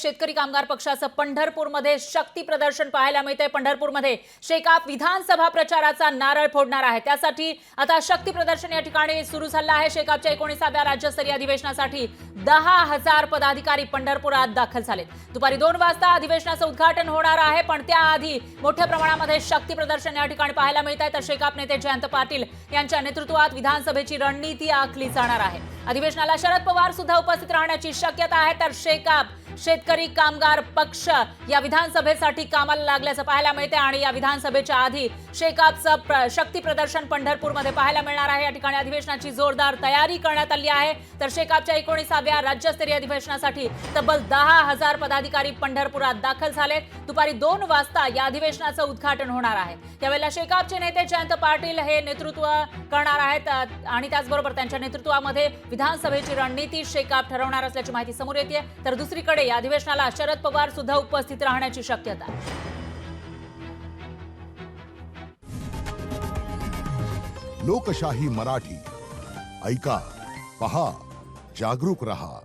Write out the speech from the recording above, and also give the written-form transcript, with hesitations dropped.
शेतकरी कामगार पक्षाचं पंढरपूरमध्ये शक्ती प्रदर्शन पाहायला मिळतंय। पंढरपूरमध्ये शेकाप विधानसभा प्रचाराचा नारळ फोडणार आहे। त्यासाठी आता शक्ती प्रदर्शन या ठिकाणी सुरू झालं आहे। शेकापच्या 19व्या राज्यस्तरीय अधिवेशनासाठी 10,000 पदाधिकारी पंढरपुरात दाखल झाले। दुपारी 2 वाजता अधिवेशनाचं उद्घाटन होणार आहे, पण त्याआधी मोठ्या प्रमाणामध्ये शक्ती प्रदर्शन या ठिकाणी पाहायला मिळत आहे। तर शेकाप नेते जयंत पाटील यांच्या नेतृत्वात विधानसभेची रणनीती आखली जाणार आहे। अधिवेशनाला शरद पवार सुद्धा उपस्थित राहण्याची शक्यता आहे। तर शेकाप शेतकरी कामगार पक्ष या विधानसभेसाठी कामाला लागल्याचं पाहायला मिळते आणि या विधानसभेच्या आधी शेकापचं शक्ती प्रदर्शन पंढरपूरमध्ये पाहायला मिळणार आहे। या ठिकाणी अधिवेशनाची जोरदार तयारी करण्यात आली आहे। तर शेकापच्या 19व्या राज्यस्तरीय अधिवेशनासाठी तब्बल 10,000 पदाधिकारी पंढरपुरात दाखल झाले। दुपारी 2 वाजता या अधिवेशनाचं उद्घाटन होणार आहे। त्यावेळेला शेकापचे नेते जयंत पाटील हे नेतृत्व करणार आहेत आणि त्याचबरोबर त्यांच्या नेतृत्वामध्ये विधानसभेची रणनीती शेकाप ठरवणार असल्याची माहिती समोर येते। तर दुसरीकडे या अधिवेशनाला शरद पवार सुद्धा उपस्थित राहण्याची शक्यता आहे। लोकशाही मराठी ऐका, पहा, जागरूक रहा।